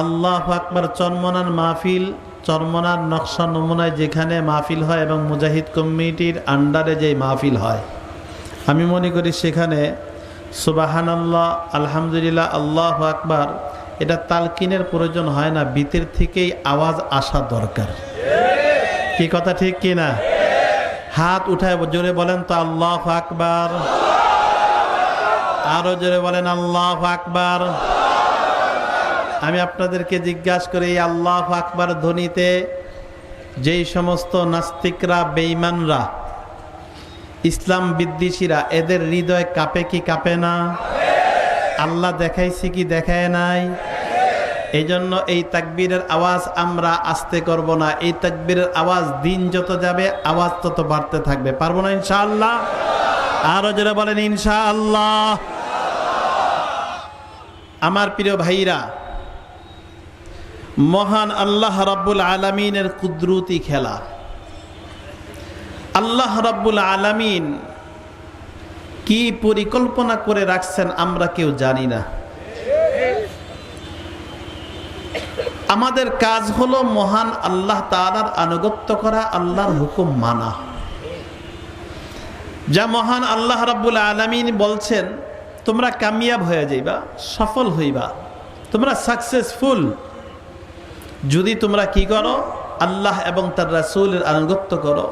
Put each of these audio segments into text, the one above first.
আল্লাহু আকবার চরমনার মাহফিল, চরমনার নকশা নমুনায় যেখানে মাহফিল হয় এবং মুজাহিদ কমিটির আন্ডারে যে মাহফিল হয়, আমি মনে করি সেখানে সুবহানাল্লাহ, আলহামদুলিল্লাহ, আল্লাহু আকবার এটা তালকিনের প্রয়োজন হয় না, ভিতর থেকেই আওয়াজ আসা দরকার। কি কথা ঠিক কি না? হাত উঠায় জোরে বলেন তো আল্লাহু আকবার, আরো জোরে বলেন আল্লাহু আকবার। আমি আপনাদেরকে জিজ্ঞাসা করি, এই আল্লাহু আকবার ধ্বনিতে যেই সমস্ত নাস্তিকরা, বেঈমানরা, ইসলাম বিদ্বেষীরা, এদের হৃদয় কাঁপে কি কাঁপে না? আল্লাহ দেখাইছে কি দেখায় নাই? এই জন্য এই তাকবীরের আওয়াজ আমরা আস্তে করব না। এই তাকবীরের আওয়াজ দিন যত যাবে আওয়াজ তত বাড়তে থাকবে। পারবো না ইনশাআল্লাহ? আরো যারা বলেন ইনশাআল্লাহ। আমার প্রিয় ভাইরা, মহান আল্লাহ রাব্বুল আলামিনের কুদরতি খেলা। আল্লাহ রাব্বুল আলামিন কি পরিকল্পনা করে রাখছেন আমরা কেউ জানি না। আমাদের কাজ হলো মহান আল্লাহ তাআলার আনুগত্য করা, আল্লাহর হুকুম মানা। যা মহান আল্লাহ রাব্বুল আলামিন বলছেন, তোমরা কামিয়াব হয়ে যাইবা, সফল হইবা, তোমরা সাকসেসফুল যদি তোমরা কি করো? আল্লাহ এবং তার রাসূলের আনুগত্য করো।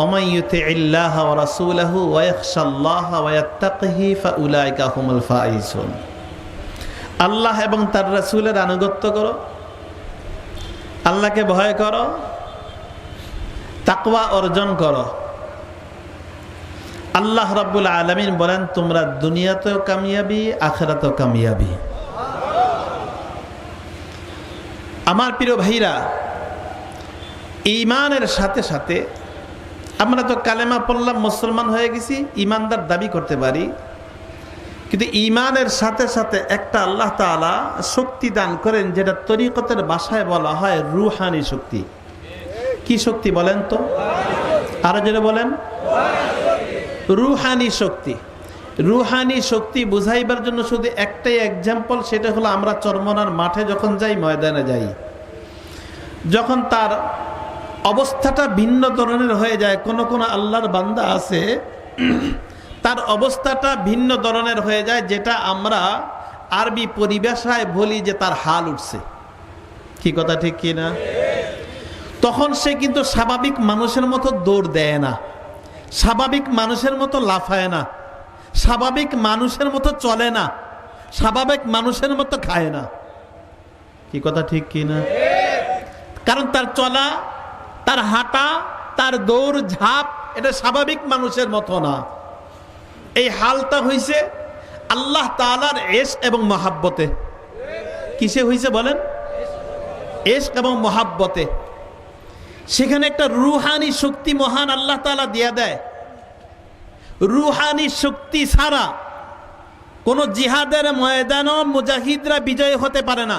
ওমান ইউতিইল্লাহ ওয়া রাসূলাহু ওয়া ইয়াখশাল্লাহা ওয়া ইয়াত্তাকিহি ফাউলাইকা হুমুল ফাইজুন। আল্লাহ এবং তার রাসূলের আনুগত্য করো, আল্লাহকে ভয় করো, তাকওয়া অর্জন করো। আল্লাহ রাব্বুল আলামিন বলেন, তোমরা দুনিয়াতেও কামিয়াবি, আখিরাতেও কামিয়াবি। আমার প্রিয় ভাইরা, ঈমানের সাথে সাথে আমরা তো কালেমা পড়লাম, মুসলমান হয়ে গেছি, ঈমানদার দাবি করতে পারি, কিন্তু ঈমানের সাথে সাথে একটা আল্লাহ তাআলা শক্তি দান করেন, যেটা তরিকতের ভাষায় বলা হয় রুহানি শক্তি। কি শক্তি বলেন তো? আরো যেটা বলেন, রুহানি শক্তি। রুহানি শক্তি বুঝাইবার জন্য শুধু একটাই এক্সাম্পল, সেটা হলো আমরা চরমনার মাঠে যখন যাই, ময়দানে যাই, যখন তার অবস্থাটা ভিন্ন ধরনের হয়ে যায়, কোন কোন আল্লাহর বান্দা আছে তার অবস্থাটা ভিন্ন ধরনের হয়ে যায়, যেটা আমরা আরবি পরিভাষায় বলি যে তার হাল উঠছে। কি কথা ঠিক কি না? তখন সে কিন্তু স্বাভাবিক মানুষের মতো দৌড় দেয় না, স্বাভাবিক মানুষের মতো লাফায় না, স্বাভাবিক মানুষের মতো চলে না, স্বাভাবিক মানুষের মতো খায় না। কি কথা ঠিক কি না? কারণ তার চলা, তার হাঁটা, তার দৌড় ঝাঁপ, এটা স্বাভাবিক মানুষের মতো না। এই হালটা হইছে আল্লাহ তাআলার ইশক এবং মহাব্বতে। কিসে হইছে বলেন? ইশক এবং মহাব্বতে। সেখানে একটা রুহানি শক্তি মহান আল্লাহ তাআলা দিয়া দেয়। রুহানি শক্তি ছাড়া কোন জিহাদের ময়দানও মুজাহিদরা বিজয় হতে পারে না।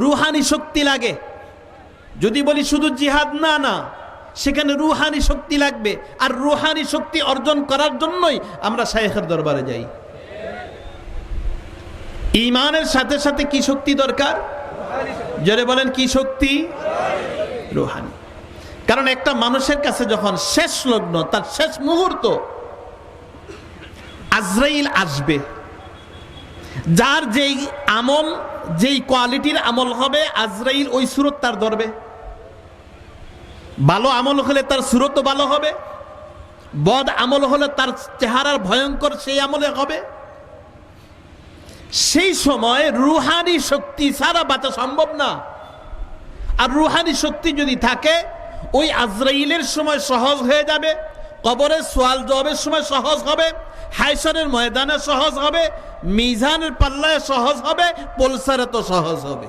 রুহানি শক্তি লাগে। যদি বলি শুধু জিহাদ, না না, সেখানে রুহানি শক্তি লাগবে। আর রুহানি শক্তি অর্জন করার জন্যই আমরা শাইখের দরবারে যাই। ঈমানের সাথে সাথে কি শক্তি দরকার? জোরে বলেন, কি শক্তি? রুহানি। কারণ একটা মানুষের কাছে যখন শেষ লগ্ন, তার শেষ মুহূর্ত, আজরাইল আসবে। যার যেই আমল, যেই কোয়ালিটির আমল হবে, আজরাইল ওই সুরত তার ধরবে। ভালো আমল হলে তার সুরত ভালো হবে, বদ আমল হলে তার চেহারার ভয়ঙ্কর সেই আমলে হবে। সেই সময় রুহানি শক্তি ছাড়া বাঁচা সম্ভব না। আর রুহানি শক্তি যদি থাকে, ওই আজরাইলের সময় সহজ হয়ে যাবে, কবরের সওয়াল জবাবের সময় সহজ হবে, হায়শরের ময়দানে সহজ হবে, মিজানের পাল্লায় সহজ হবে, পলসারে তো সহজ হবে।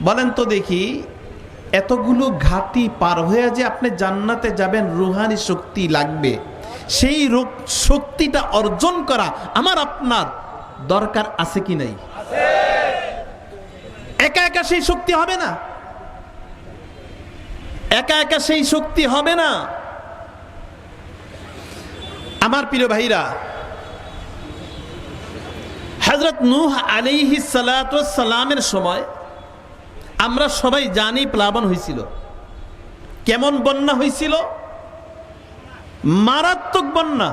বলেন তো দেখি, এতগুলো ঘাটি পার হয়ে যে আপনি জান্নাতে যাবেন, রুহানি শক্তি লাগবে। সেই শক্তিটা অর্জন করা আমার আপনার দরকার আছে কি নাই? একা একা সেই শক্তি হবে না, একা একা সেই শক্তি হবে না। আমার প্রিয় ভাইরা, হযরত নূহ আলাইহিস সালাতু ওয়াস সালামের সময় আমরা সবাই জানি প্লাবন হয়েছিল। কেমন বন্যা হয়েছিল? মারাত্মক বন্যা।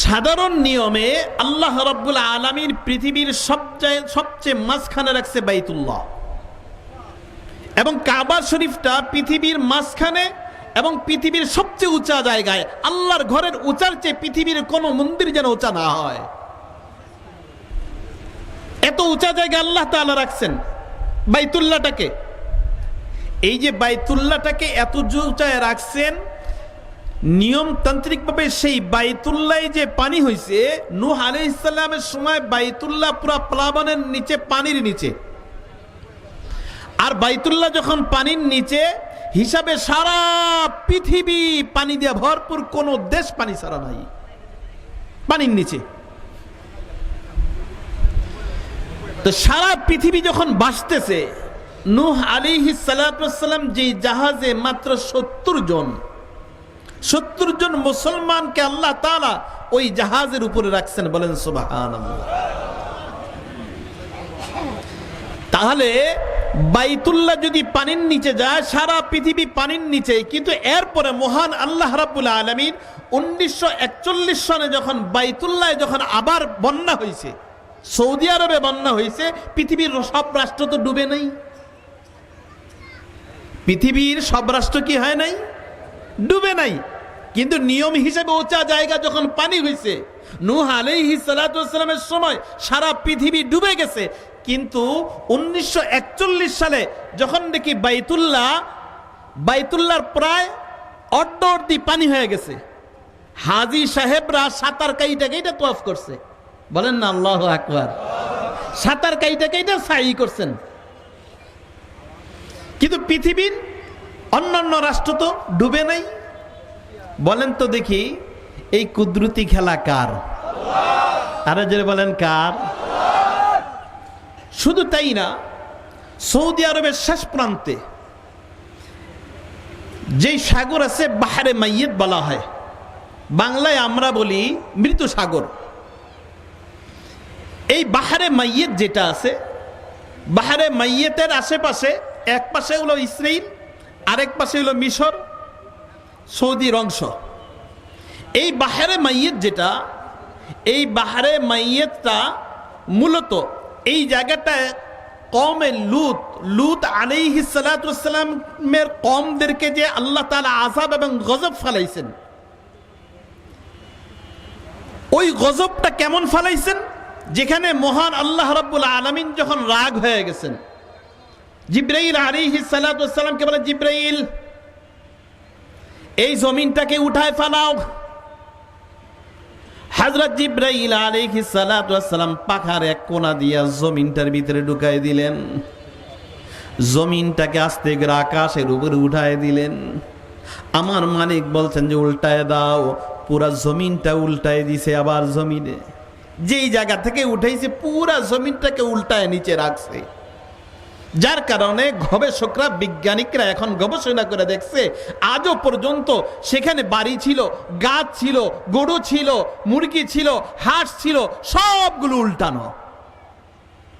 সাধারণ নিয়মে আল্লাহ রাব্বুল আলামিন পৃথিবীর সবচেয়ে মাঝখানে রাখছে বাইতুল্লাহ, এবং কাবা শরীফটা পৃথিবীর মাঝখানে এবং পৃথিবীর সবচেয়ে উঁচা জায়গায়। আল্লাহর ঘরের উঁচার চেয়ে পৃথিবীর কোনো মন্দির যেন উঁচা না হয়, এত উঁচা জায়গায় আল্লাহ তাআলা রাখছেন বাইতুল্লাহটাকে। এই যে বাইতুল্লাহটাকে এত উঁচায় রাখছেন, নিয়মতান্ত্রিকভাবে সেই বাইতুল্লাহ যে পানি হয়েছে, নূহ আলাইহিস সালামের সময় বাইতুল্লাহ পুরা প্লাবনের নিচে, পানির নিচে। আর বাইতুল্লাহ যখন পানির নিচে হিসাবে সারা পৃথিবী পানি দিয়ে ভরপুর, কোন দেশ পানি ছাড়া নাই, পানির নিচে। তো সারা পৃথিবী যখন ভাসতেছে, নূহ আলাইহিস সালাতু ওয়াস সালাম যে জাহাজে মাত্র 70 জন মুসলমানকে আল্লাহ তাআলা ওই জাহাজের উপরে রাখছেন, বলেন সুবহানাল্লাহ। তাহলে বাইতুল্লাহ যদি পানির নিচে যায়, সারা পৃথিবী পানির নিচে, কিন্তু এরপরে মহান আল্লাহ রাব্বুল আলামিন 1941 সনে যখন বাইতুল্লাহ যখন আবার বন্যা হয়েছে, সৌদি আরবে বন্যা হয়েছে, পৃথিবীর সব রাষ্ট্র তো ডুবে নাই। পৃথিবীর সব রাষ্ট্র কি হয় নাই? ডুবে নাই। কিন্তু নিয়ম হিসেবে উঁচা জায়গা যখন পানি হয়েছে, নূহ আলাইহিস সালাতু ওয়াস সালামের সময় সারা পৃথিবী ডুবে গেছে। কিন্তু 1941 সালে যখন দেখি বাইতুল্লাহর প্রায় অর্ধ পানি হয়ে গেছে, হাজী সাহেবরা সাঁতার কাইটা তওয়াফ করছে, বলেন না আল্লাহু আকবার। সাঁতার কাইটা সাই করছেন। কিন্তু পৃথিবীর অন্যান্য রাষ্ট্র তো ডুবে নাই। বলেন তো দেখি, এই কুদরতি খেলা কার? আরে জোরে বলেন কার? শুধু তাই না, সৌদি আরবের শেষ প্রান্তে যেই সাগর আছে, বাহারে মাইয়েত বলা হয়, বাংলায় আমরা বলি মৃত সাগর। এই বাহারে মাইয়েত যেটা আছে, বাহারে মাইয়েতের আশেপাশে এক পাশে হলো ইসরাইল, আরেক পাশে হলো মিশর, সৌদির অংশ। এই বাহারে মাইয়েত যেটা, এই বাহারে মাইয়েতটা মূলত এই জায়গাটায় কওমে লুত আলাইহিস সালাতু ওয়াস সালামের কওমদেরকে যে আল্লাহ তাআলা আযাব এবং গজব ফালাইছেন, ওই গজবটা কেমন ফালাইছেন? যেখানে মহান আল্লাহ রাব্বুল আলামিন যখন রাগ হয়ে গেছেন, জিবরাইল আলাইহিস সালাতু ওয়াস সালামকে বলে, জিবরাইল এই জমিনটাকে উঠায় ফেলাও। হযরত জিবরাইল আলাইহিস সালাতু ওয়াস সালাম পাখার এক কোণা দিয়া জমিনটার ভিতরে ঢুকাই দিলেন, জমিনটাকে আস্তে করে আকাশের উপরে উঠায় দিলেন। আমার মালিক বলছেন যে উল্টায় দাও, পুরা জমিনটা উল্টায় দিছে। আবার জমিনে যেই জায়গা থেকে উঠাইছে পুরা জমিনটাকে উল্টায় নিচে রাখছে, যার কারণে গবেষকরা, বিজ্ঞানিকরা এখন গবেষণা করে দেখছে, আজও পর্যন্ত সেখানে বাড়ি ছিল, গাছ ছিল, গরু ছিল, মুরগি ছিল, হাঁস ছিল, সবগুলো উল্টানো।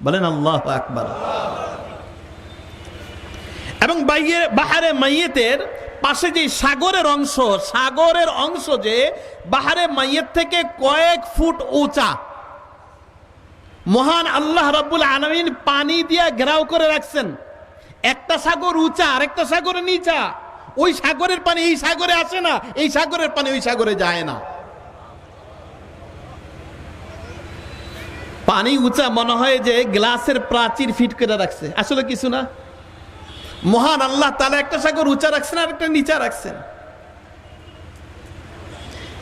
বলেন আল্লাহু আকবার। এবং বাহারে মাইয়েতের পাশে যে সাগরের অংশ যে বাহারে মাইয়েত থেকে কয়েক ফুট উঁচা, মহান আল্লাহ রাব্বুল আলামিন পানি দিয়ে ঘেরাও করে রাখছেন। একটা সাগর উঁচা, আরেকটা সাগর নিচা। ওই সাগরের পানি এই সাগরে আসে না, এই সাগরের পানি ওই সাগরে যায় না। পানি উঁচা মনে হয় যে গ্লাসের প্রাচীর ফিট করে রাখছে, আসলে কিছু না। মহান আল্লাহ তাআলা একটা সাগর উঁচা রাখছেন আর একটা নিচা রাখছেন।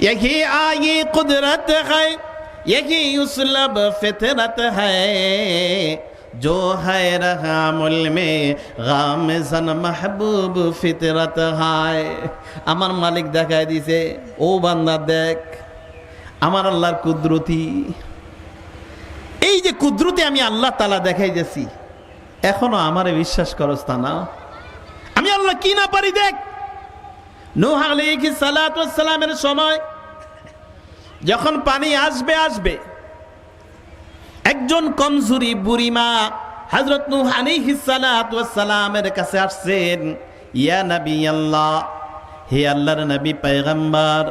यही आये कुदरत है, यही उसलब फितरत है, जो है रहमुल में गामज़न महबूब फितरत है। আমার মালিক দেখায় দিছে, ও বান্দা দেখ আমার আল্লাহর কুদরতি। এই যে কুদরতি আমি আল্লাহ তাআলা দেখাই দিয়েছি, এখনো আমারে বিশ্বাস করস তা না? আমি আল্লাহ কি না পারি দেখ। নূহ আলাইহিস সালাতু ওয়াস সালামের সময় যখন পানি আসবে একজন কমজোরি বুড়িমা হযরত নূহ আলাইহিস সালাতু ওয়াস সালামের কাছে আসছেন, ইয়া নবী আল্লাহ, হে আল্লাহর নবী পয়গম্বর,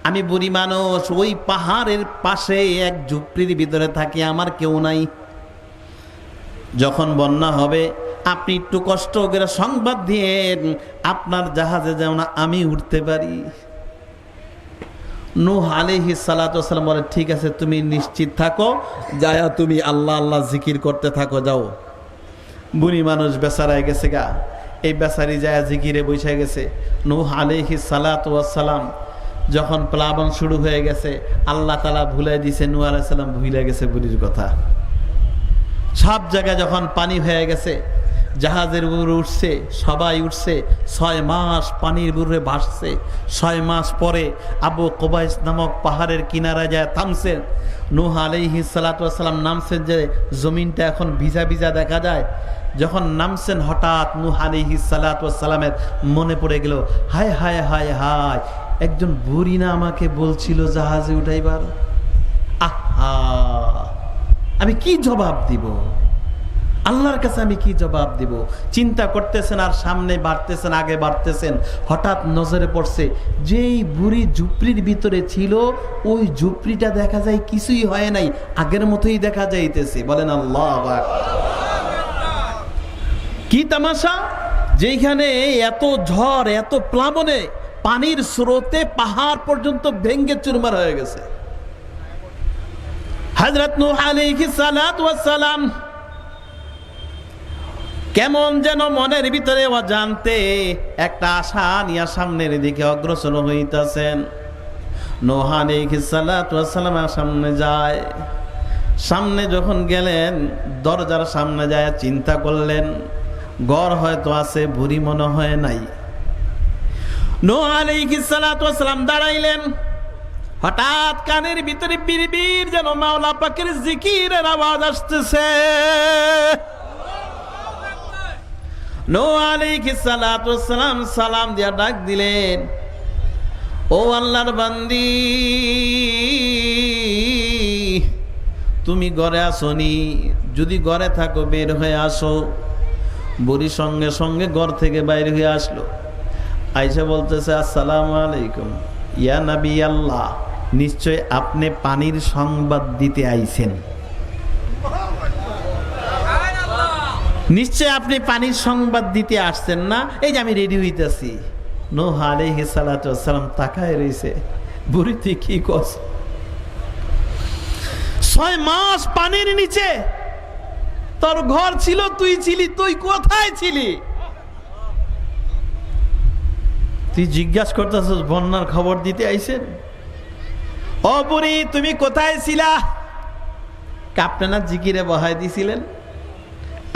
আমি বুড়ি মানুষ, ওই পাহাড়ের পাশে এক ঝুপড়ির ভিতরে থাকি, আমার কেউ নাই। যখন বন্যা হবে আপনি একটু কষ্ট করে সংবাদ দিয়েন আপনার জাহাজে যেন আমি উঠতে পারি। নূহ আলাইহিস সালাতু ওয়াস সালাম বলে, ঠিক আছে, তুমি নিশ্চিত থাকো, যায়া তুমি আল্লাহ আল্লাহ জিকির করতে থাকো, যাও। বুড়ি মানুষ বেচারায় গেছে গা, এই বেচারি যায় জিকিরে বসে গেছে। নূহ আলাইহিস সালাতু ওয়াস সালাম যখন প্লাবন শুরু হয়ে গেছে, আল্লাহ তাআলা ভুলে দিয়েছে, নূহ আলাইহিস সালাম ভুলে গেছে বুড়ির কথা। সব জায়গায় যখন পানি হয়ে গেছে, জাহাজের উপরে উঠছে, সবাই উঠছে, 6 মাস পানির উপরে ভাসছে। 6 মাস পরে আবু কুবাইস নামক পাহাড়ের কিনারায় যায় থামছেন। নূহ আলাইহিস সালাতু ওয়াস সালাম নামছেন, যে জমিনটা এখন ভিজা ভিজা দেখা যায়। যখন নামছেন হঠাৎ নূহ আলাইহিস সালাতু ওয়াস সালামের মনে পড়ে গেল, হায় হায় হায় হায়, একজন বুড়ি না আমাকে বলছিল জাহাজে উঠাইবার। আহা, আমি কি জবাব দিব আল্লাহর কাছে, আমি কি জবাব দিব? চিন্তা করতেছেন আর সামনে বাড়তেছেন, আগে বাড়তেছেন। হঠাৎ নজরে পড়ছে, যেই বুড়ি ঝুপড়ির ভিতরে ছিল, ওই ঝুপড়িটা দেখা যায় কিছুই হয় নাই, আগের মতোই দেখা যাইতেছে। বলেন আল্লাহু আকবার। কি তামাশা! যেখানে এত ঝড়, এত প্লাবনে পানির স্রোতে পাহাড় পর্যন্ত ভেঙ্গে চুরমার হয়ে গেছে। হযরত নূহ আলাইহিস সালাতু ওয়াস সালাম কেমন যেন মনের ভিতরে অজান্তে একটা আশা নিয়ে সামনের দিকে অগ্রসর হইতেছেন। নূহ আলাইহিস সালাতু ওয়াস সালাম সামনে যায়। সামনে যখন গেলেন, দরজার সামনে যায় চিন্তা করলেন, ঘর হয়তো আছে, বুড়ি মনে হয় নাই। নূহ আলাইহিস সালাতু ওয়াস সালাম দাঁড়াইলেন। হঠাৎ কানের ভিতরে বিড়বিড় যেন মাওলা পাকের জিকিরের আওয়াজ আসতেছে। নূহ আলাইহিস সালাতু ওয়াস সালাম সালাম দিয়া ডাক দিলেন, ও আল্লাহর বান্দি, তুমি ঘরে আসোনি? যদি ঘরে থাকো বের হয়ে আসো। বুড়ি সঙ্গে সঙ্গে ঘর থেকে বাইরে হয়ে আসলো। আয়েশা বলতেছে, আসসালামু আলাইকুম ইয়া নবী আল্লাহ, নিশ্চয় আপনি পানির সংবাদ দিতে আইছেন, নিশ্চয় আপনি পানির সংবাদ দিতে আসছেন না? এই যে আমি রেডি হইতেছি। নূহ আলাইহিস সালাতু ওয়াস সালাম তাকায় রইছে, বুড়ি তুই কি করছ? 6 মাস পানির নিচে তোর ঘর ছিল, তুই ছিলি, তুই কোথায় ছিলি? তুই জিজ্ঞাসা করতেছিস বন্যার খবর দিতে আইছেন? ও বুড়ি, তুমি কোথায় ছিলা? আপনারা জিকিরে বহাই দিছিলেন,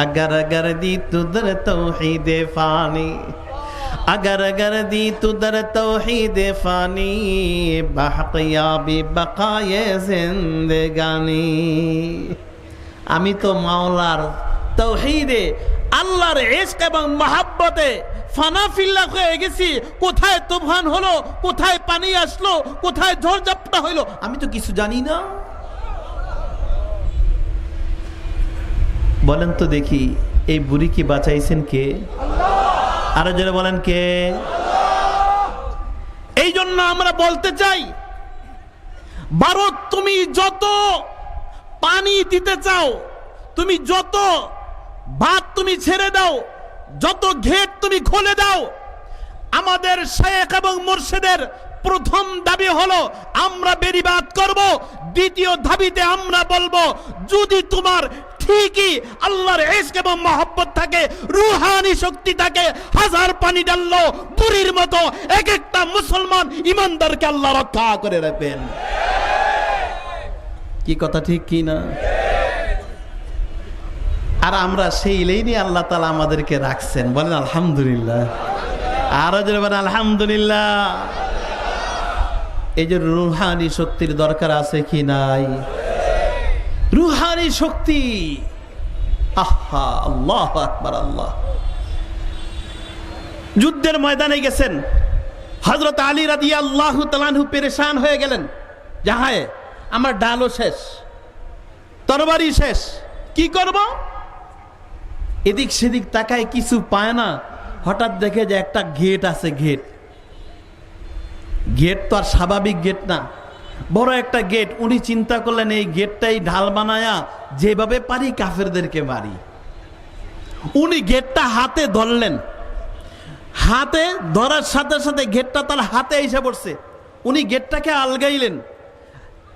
अगर अगर दी तुदर तौहीद फानी, अगर अगर दी तुदर तौहीद फानी, बहकिया बि बकाये जिंदगानी। আমি তো মাওলার তৌহিদে, আল্লাহর ইশক এবং মহব্বতে ফানা ফিল্লা হয়ে গেছি। কোথায় তুফান হলো, কোথায় পানি আসলো, কোথায় ঝড় ঝাপটা হইলো, আমি তো কিছু জানি না। বলেন তো দেখি, এই বুড়ি কি বাঁচাইছেন কে? আল্লাহ। আরো জোরে বলেন কে? আল্লাহ। এই জন্য আমরা বলতে চাই, ভারত তুমি যত পানি দিতে চাও, তুমি যত ভাত তুমি ছেড়ে দাও, যত ঘেট তুমি খুলে দাও, আমাদের শেখ এবং মুর্শিদের প্রথম দাবি হলো আমরা বেরিবাদ করব। দ্বিতীয় দাবিতে আমরা বলবো, যদি তোমার ঠিকই আল্লাহর ইশক এবং মহব্বত থাকে, রুহানি শক্তি থাকে, হাজার পানি ডাললো বুড়ির মতো এক একটা মুসলমান ইমানদারকে আল্লাহ রক্ষা করে রাখবেন। কি কথা ঠিক কি না? আর আমরা সেই লাইনে আল্লাহ তাআলা আমাদেরকে রাখছেন। বলেন আলহামদুলিল্লাহ। আরো জোরে বলেন আলহামদুলিল্লাহ। এই যে রুহানি শক্তির দরকার আছে কি নাই? রুহানি শক্তি, আহা, আল্লাহু আকবার। আল্লাহ যুদ্ধের ময়দানে গেছেন, হযরত আলী রাদিয়াল্লাহু তাআলা আনহু পেরেশান হয়ে গেলেন, যাহায় আমার ডালও শেষ। তরবারি শেষ, কি করব? এদিক সেদিক তাকায়, কিছু পায় না। হঠাৎ দেখে যে একটা গেট আছে। গেট তো আর স্বাভাবিক গেট না, বড় একটা গেট। উনি চিন্তা করলেন এই গেটটাই ঢাল বানায়া যেভাবে পারি কাফেরদেরকে মারি। উনি গেটটা হাতে ধরলেন, হাতে ধরার সাথে সাথে গেটটা তার হাতে এসে পড়ছে। উনি গেটটাকে আলগাইলেন।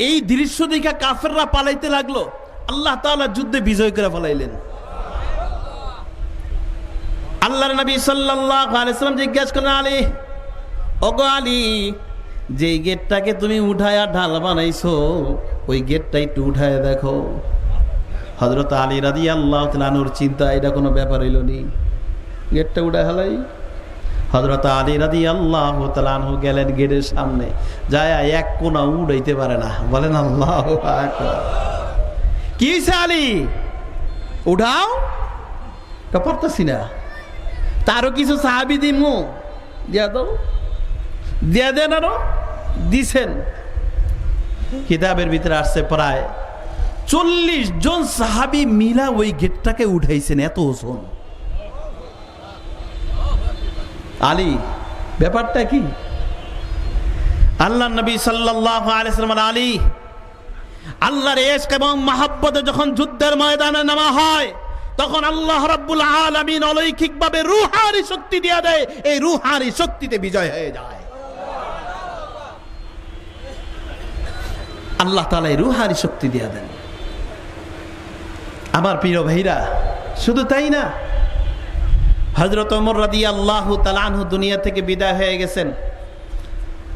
এই দৃশ্য দেখে কাফেররা পালাইতে লাগলো। আল্লাহ তাআলা যুদ্ধে বিজয় করে ফেলাইলেন। আল্লাহর নবী সাল্লাল্লাহু আলাইহি সাল্লাম জিজ্ঞাসা করলেন, আলী, ওগো আলী, যে গেটটাকে তুমি উঠায়া ঢাল বানাইছো, ওই গেটটা একটু উঠায় দেখো। হযরত আলী রাদিয়াল্লাহু তাআলা আনহুর চিন্তা, এটা কোনো ব্যাপার হইল নি, গেটটা উঠায় হালাই। হযরত আলী রাদিয়াল্লাহু তাআলা আনহু গেলেন গেটের সামনে, যায় এক কোনা উড়াইতে পারে না। বলেন আল্লাহু আকবার। কি হইছে আলী, উঠাও। পারতাছি না। তারও কিছু সাহাবী দিমু, দিয়া দাও, দিয়া দেন। আরো দিছেন। কিতাবের ভিতরে আসছে প্রায় 40 জন সাহাবী মিলা ওই গেটটাকে উঠাইছেন। এত ওজন। আলী, ব্যাপারটা কি? আল্লাহর নবী সাল্লাল্লাহু আলাইহি ওয়াসাল্লাম, আলী, আল্লাহর ইশক এবং মহব্বতে যখন যুদ্ধের ময়দানে নামা হয়, তখন আল্লাহ রাব্বুল আলামিন অলৌকিকভাবে রূহানি শক্তি দিয়ে দেয়। এই রূহানি শক্তিতে বিজয় হয়ে যায়। আল্লাহ তাআলা এই রূহানি শক্তি দিয়ে দেন। আমার প্রিয় ভাইরা, শুধু তাই না, হযরত ওমর রাদিয়াল্লাহু তাআলা আনহু দুনিয়া থেকে বিদায় হয়ে গেছেন।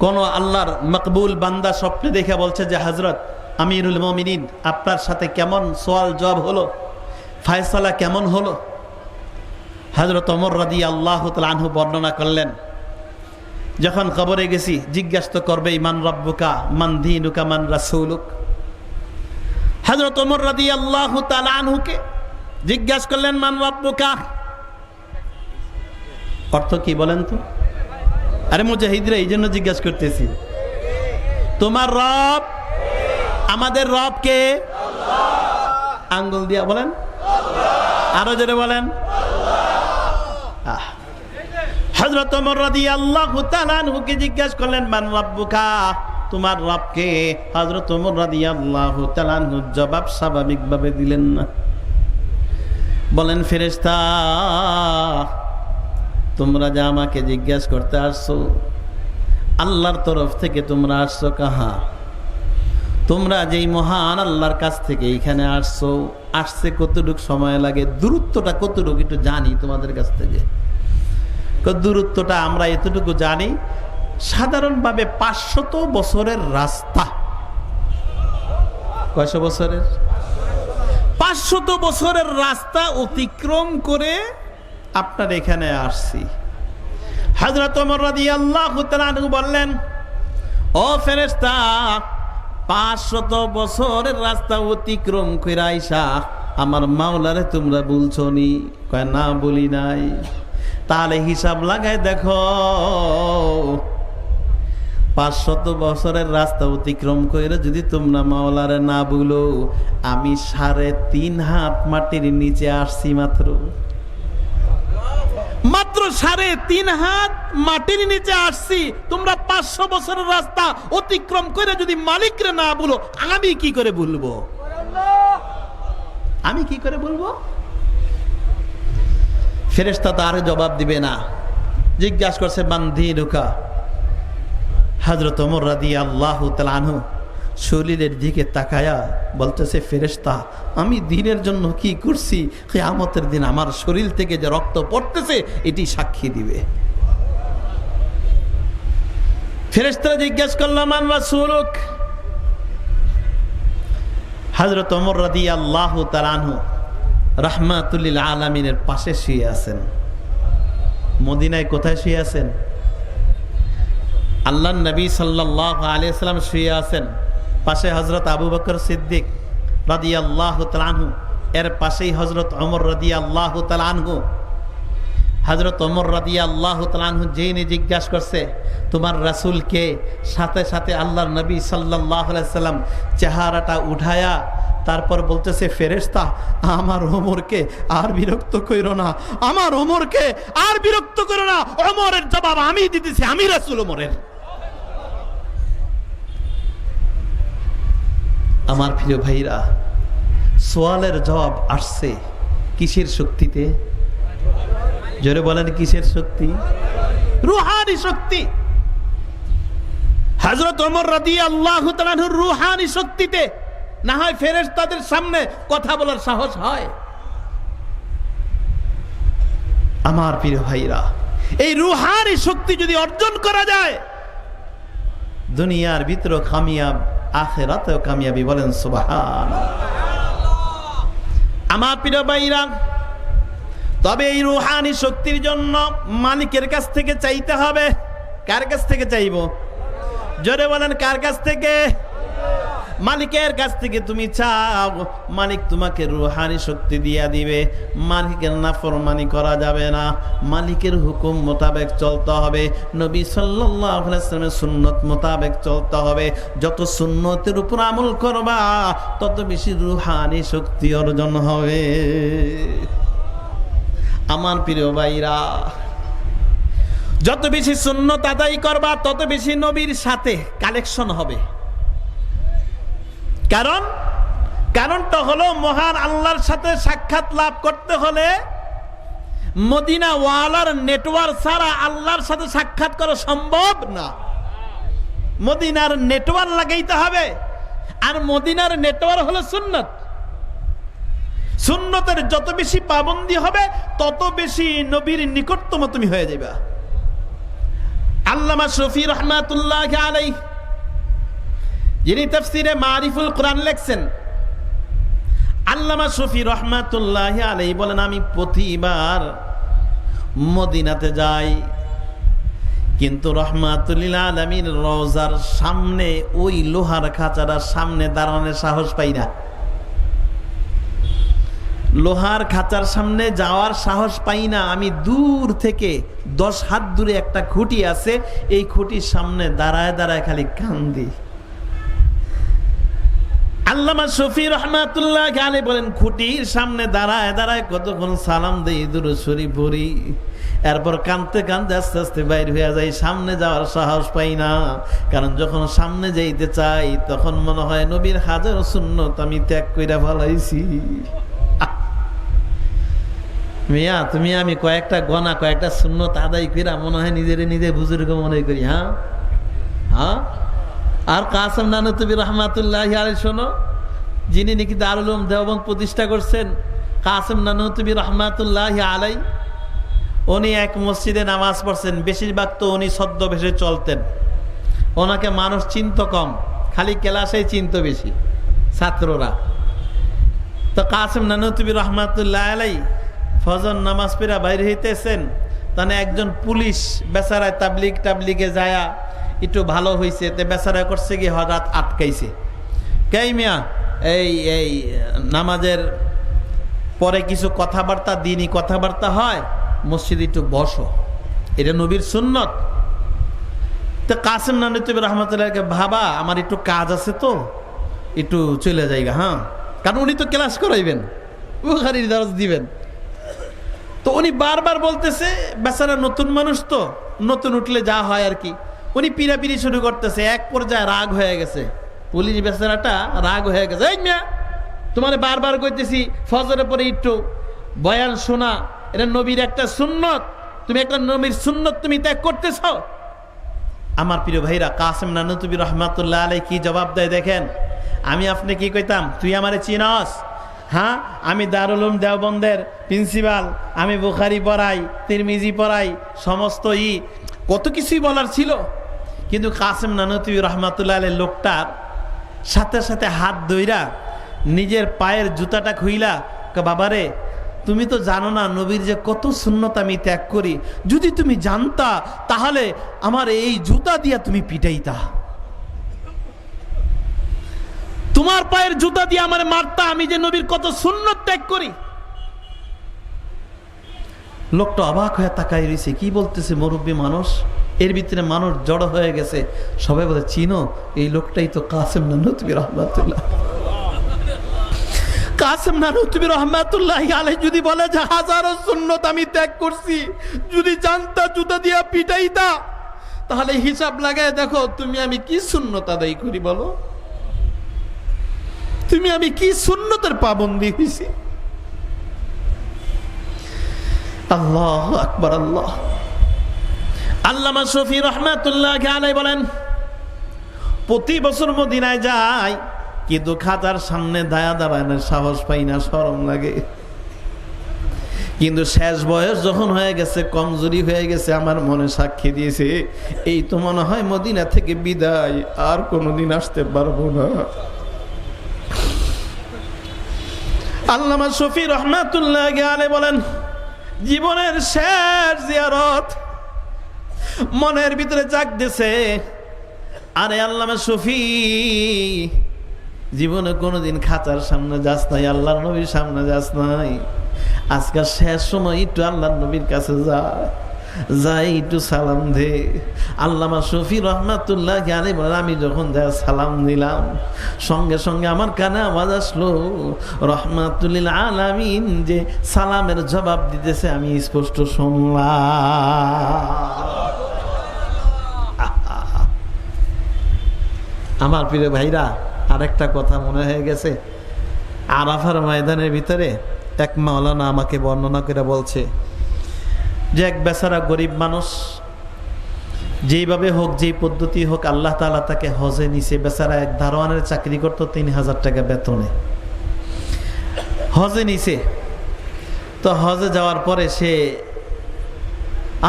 কোন আল্লাহর মকবুল বান্দা স্বপ্নে দেখে বলছে যে, হযরত আমিরুল মুমিনিন, আপনার সাথে কেমন সওয়াল জবাব হলো, ফয়সালা কেমন হলো? হযরত ওমর রাদিয়াল্লাহু তাআলা আনহু বর্ণনা করলেন, যখন কবরে গেছি জিজ্ঞাসা তো করবেই, মান রাব্বুকা, মান দীনুকা, মান রাসূলুক। হযরত ওমর রাদিয়াল্লাহু তাআলা আনহুকে জিজ্ঞাসা করলেন, মান রাব্বুকা, অর্থ কি বলেন তো? আরে মুজাহিদরা এই জন্য জিজ্ঞাসা করতেছি, তোমার রব, আমাদের রব কে? আল্লাহ। আঙ্গুল দিয়া বলেন, আরো জোরে বলেন। হযরত ওমর রাদিয়াল্লাহু তাআলা আনহুকে জিজ্ঞাসা করলেন, মান রাব্বুকা, তোমার রব কে? হযরত ওমর রাদিয়াল্লাহু তাআলা আনহু জবাব স্বাভাবিকভাবে দিলেন না। বলেন, ফেরেশতা, তোমরা যা আমাকে জিজ্ঞাসা করতে আসছো, আল্লাহর তরফ থেকে তোমরা আসছো কাহা? তোমরা যেই মহান আল্লাহর কাছ থেকে এখানে আসছো, আসছে কতটুকু সময় লাগে, দূরত্বটা কতটুকু একটু জানি তোমাদের কাছ থেকে। দূরত্বটা আমরা এতটুকু জানি, সাধারণভাবে 500 বছরের রাস্তা। কয়শো বছরের? 500 বছরের রাস্তা অতিক্রম করে আপনার এখানে আসছি। হযরত ওমর রাদিয়াল্লাহু তাআলা আনহু বললেন, ও ফেরেশতা, 500 বছরের রাস্তা অতিক্রম করে আইসা আমার মাওলারে তোমরা বলছো নি? কয়, না, বলি নাই। তাহলে হিসাব লাগাই দেখো, 500 বছরের রাস্তা অতিক্রম করে যদি তোমরা মাওলারে না বলো, আমি 3.5 হাত মাটির নিচে আসছি। মাত্র 3.5 হাত মাটির নিচে আসছি। তোমরা 500 বছরের রাস্তা অতিক্রম করে যদি মালিকরে না বলো, আমি কি করে বলবো? আমি কি করে বলবো? ফেরেশতা তো আর জবাব দিবে না। জিজ্ঞাসা করছে, মান দীনুকা। হযরত ওমর রাদিয়াল্লাহু তাআলা আনহু শরীরের দিকে তাকায়া বলতেছে, ফেরেশতা, আমি দ্বীনের জন্য কি করছি, কিয়ামতের দিন আমার শরীর থেকে যে রক্ত পড়তেছে এটি সাক্ষী দিবে। ফেরেশতারা জিজ্ঞাসা করলো, মান রাসূলুক। হযরত ওমর রাদিয়াল্লাহু তাআলা আনহু রাহমাতুল লিল আলামিনের পাশে শুয়ে আছেন। মদিনায় কোথায় শুয়ে আছেন? আল্লাহর নবী সাল্লাল্লাহু আলাইহি ওয়াসাল্লাম শুয়ে আছেন, পাশে হযরত আবু বকর সিদ্দিক রাদিয়াল্লাহু তাআলা আনহু, এর পাশেই হযরত ওমর রাদিয়াল্লাহু তাআলা আনহু। হযরত ওমর রাদিয়াল্লাহু তাআলা আনহু জেনে জিজ্ঞাসা করছে, তোমার রাসূলকে? সাথে সাথে আল্লাহর নবী সাল্লাল্লাহু আলাইহি ওয়াসাল্লাম চেহারাটা উঠায়া তারপর বলতেছে ফেরেশতা আমার ওমরকে আর বিরক্ত কইরো না, আমার ওমরকে আর বিরক্ত করো না, ওমরের জবাব আমি দিতেছি, আমি রাসূল ওমরের। আমার প্রিয় ভাইরা, সোয়ালের জবাব আসছে কিসের শক্তিতে? জোরে বলেন কিসের শক্তি? রুহানি শক্তি। হযরত ওমর রাদিয়াল্লাহু তাআলা আনহুর রুহানি শক্তিতে না হয় ফেরেশতাদের সামনে কথা বলার সাহস হয়। আমার প্রিয় ভাইরা, এই রুহানি শক্তি যদি অর্জন করা যায়, দুনিয়ার ভিতরে কামিয়াব, আখিরাতেও কামিয়াবি। বলেন সুবহানাল্লাহ। আমার প্রিয় ভাইরা, তবে এই রুহানি শক্তির জন্য মালিকের কাছ থেকে চাইতে হবে। কার কাছ থেকে চাইব? জোরে বলেন কার কাছ থেকে? মালিকের কাছ থেকে তুমি চাও, মালিক তোমাকে রুহানি শক্তি দিয়া দিবে। মালিকের নাফরমানি করা যাবে না, মালিকের হুকুম মোতাবেক চলতে হবে, নবী সাল্লাল্লাহু আলাইহি ওয়াসাল্লামের সুন্নত মোতাবেক চলতে হবে। যত সুন্নতের উপর আমল করবা তত বেশি রুহানি শক্তি অর্জন হবে। আমার প্রিয় ভাইরা, যত বেশি সুন্নত আদায় করবা তত বেশি নবীর সাথে কালেকশন হবে। কারণটা হলো মহান আল্লাহর সাথে সাক্ষাৎ লাভ করতে হলে মদিনা ওয়ালার নেটওয়ার্ক ছাড়া আল্লাহর সাথে সাক্ষাৎ করা সম্ভব না। মদিনার নেটওয়ার্ক লাগাইতে হবে, আর মদিনার নেটওয়ার্ক হলো সুন্নত। সুন্নতের যত বেশি পাবন্দি হবে তত বেশি নবীর নিকটতম তুমি হয়ে যাবে। আল্লামা শফি রহমাতুল্লাহি আলাইহি, যিনি তাফসীরে মারিফুল কোরআন লেখছেন, আল্লামা শফি রহমাতুল্লাহি আলাইহি বলেন, আমি প্রতিবার মদিনাতে যাই, কিন্তু রহমাতুল লিল আলামিন রওজার সামনে ওই লোহার খাঁচাটার সামনে দাঁড়ানোর সাহস পাই না। লোহার খাঁচার সামনে যাওয়ার সাহস পাই না। আমি দূর থেকে 10 হাত দূরে একটা খুঁটি আছে, এই খুঁটির সামনে দাঁড়ায় দাঁড়ায় খালি কান্দি। আল্লামা শফি রহমাতুল্লাহি আলাইহি বলেন, খুঁটির সামনে দাঁড়ায় দাঁড়ায় কতক্ষণ সালাম দেই, দুরূদ শরীফ পড়ি, এরপর কাঁদতে কাঁদতে আস্তে আস্তে বাইর হয়ে যাই, সামনে যাওয়ার সাহস পাই না। কারণ যখন সামনে যাইতে চাই তখন মনে হয় নবীর হাজারো সুন্নত আমি ত্যাগ কইরা ফেলাইছি। মিয়া তুমি আমি কয়েকটা গনা কয়েকটা সুন্নত আদায় কইরা মনে হয় নিজে বুজুর্গ মনে করি। হ্যাঁ। আর কাসেম নানুতুবি রহমাতুল্লাহি আলাইহি, শোনো, যিনি নাকি দারুল উলুম দেওবন্দ প্রতিষ্ঠা করছেন, কাসেম নানুতুবি রহমাতুল্লাহি আলাইহি, উনি এক মসজিদে নামাজ পড়ছেন। বেশিরভাগ তো উনি ছদ্মবেশে চলতেন, ওনাকে মানুষ চিনত কম, খালি ক্লাসেই চিনত বেশি ছাত্ররা। তো কাসেম নানুতুবি রহমাতুল্লাহি আলাইহি ফজর নামাজ পড়া বাইরে হইতেছেন, তাহলে একজন পুলিশ বেচারায় তাবলিগে যায়া একটু ভালো হয়েছে, তে বেচারা করছে কি হঠাৎ আটকাইছে। কে মিয়া, এই নামাজের পরে কিছু কথাবার্তা, দিনই কথাবার্তা হয়, মসজিদে একটু বসো, এটা নবীর সুন্নত। তো কাসেম নানুতুবি রহমাতুল্লাহকে, ভাবা আমার একটু কাজ আছে তো একটু চলে যাইগা। হ্যাঁ, কারণ উনি তো ক্লাস করাইবেন, বুখারীর দরজ দিবেন। তো উনি বারবার বলতেছে, বেচারা নতুন মানুষ তো, নতুন উঠলে যা হয় আর কি, উনি পিড়াপিড়ি শুরু করতেছে। এক পর্যায়ে রাগ হয়ে গেছে, পুলিশ বেচারাটা রাগ হয়ে গেছে। এই মিয়া, তোমার বারবার কইতেছি ফজরের পরে একটু বয়ান শোনা, এটা নবীর একটা সুন্নত, তুমি একটা নবীর সুন্নত তুমি ত্যাগ করতেছ। আমার প্রিয় ভাইরা, কাসেম নানুতুবি রহমাতুল্লাহ আলাইহি কি জবাব দেয় দেখেন। আমি আপনি কি কইতাম, তুই আমারে চিনস? হ্যাঁ, আমি দারুল উলুম দেওবন্দের প্রিন্সিপাল, আমি বুখারী পড়াই, তিরমিজি পড়াই, সমস্ত কত কিছুই বলার ছিল। কিন্তু কাসেম নানুতুবি রহমাতুল্লাহ আলাইহি লোকটার সাথে সাথে হাত ধইরা নিজের পায়ের জুতাটা খুইলা, বাবারে তুমি তো জানো না নবীর যে কত সুন্নত আমি ত্যাগ করি, যদি তুমি জানতা তাহলে আমার এই জুতা দিয়া তুমি পিটাইতা, তোমার পায়ের জুতা দিয়ে আমার মারতা, আমি যে নবীর কত সুন্নত ত্যাগ করি। লোকটা অবাক হয়ে তাকাই রয়েছে, কি বলতেছে মুরব্বী মানুষ। এর ভিতরে মানুষ জড়ো হয়ে গেছে, সবাই বলে চিনো এই লোকটাই তো কাসেম নানুতুবি রহমাতুল্লাহ। কাসেম নানুতুবি রহমাতুল্লাহি আলাইহি যদি বলে যে হাজারো সুন্নত আমি ত্যাগ করছি, যদি জানতা জুতা দিয়া পিটাইতা, তাহলে হিসাব লাগায় দেখো তুমি আমি কি সুন্নত আদায় করি বলো, তুমি আমি কি সুন্নতের পাবন্দি হইছি। আল্লাহু আকবার। আল্লাহ আল্লামা শফি রহমাতুল্লাহি আলাইহি বলেন, প্রতি বছর মদিনায় যাই, কিন্তু খাতার সামনে দায়া দাঁড়ানোর সাহস পাই না, শরম লাগে। কিন্তু শেষ বয়স যখন হয়ে গেছে, কমজোরি হয়ে গেছে, আমার মনে সাক্ষী দিয়েছে এই তো মনে হয় মদিনা থেকে বিদায়, আর কোনোদিন আসতে পারবো না। আল্লামা শফি রহমাতুল্লাহি আলাইহি বলেন, জীবনের শেষ জিয়ারত মনের ভিতরে জাগতেছে, আরে আল্লামা শফি জীবনে কোনোদিন খাঁচার সামনে যাস নাই, আল্লাহর নবীর সামনে যাস নাই, আজকাল শেষ সময় একটু আল্লাহর নবীর কাছে যাই একটু সালাম দে। আল্লামা শফি রহমাতুল্লাহি আলাইহি বলেন, আমি যখন যা সালাম দিলাম, সঙ্গে সঙ্গে আমার কানে আওয়াজ আসলো, রহমাতুল লিল আলামিন যে সালামের জবাব দিতেছে, আমি স্পষ্ট শুনলাম। আমার প্রিয় ভাইরা, আরেকটা কথা মনে হয়ে গেছে, আরাফার ময়দানের ভিতরে এক মাওলানা আমাকে বর্ণনা করে বলছে যে এক বেচারা গরিব মানুষ, যেইভাবে হোক যেই পদ্ধতি হোক আল্লাহ তাআলা তাকে হজে নিছে। বেচারা এক দারোয়ানের চাকরি করতো, 3000 টাকা বেতনে হজে নিছে। তো হজে যাওয়ার পরে সে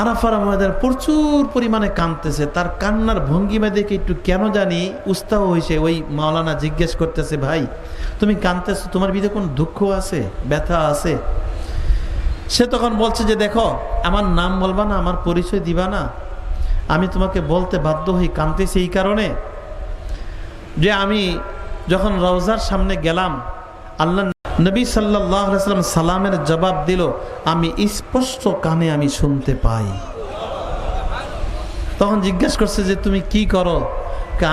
আরাফার ময়দানে প্রচুর পরিমাণে কাঁদতেছে। তার কান্নার ভঙ্গিমা দেখে একটু কেন জানি উস্তাহ হয়েছে। ওই মাওলানা জিজ্ঞেস করতেছে, ভাই তুমি কাঁদতেছো, তোমার ভিতরে কোন দুঃখ আছে, ব্যথা আছে? সে তখন বলছে যে দেখো, আমার নাম বলবা না, আমার পরিচয় দিবা না, আমি তোমাকে বলতে বাধ্য হই, কাঁদতেছি এই কারণে যে আমি যখন রওজার সামনে গেলাম, আল্লাহ নবী সাল্লাল্লাহু আলাইহি ওয়াসাল্লাম সালামের জবাব দিল, আমি স্পষ্ট কানে আমি শুনতে পাই। তখন জিজ্ঞেস করছে যে তুমি কি করো?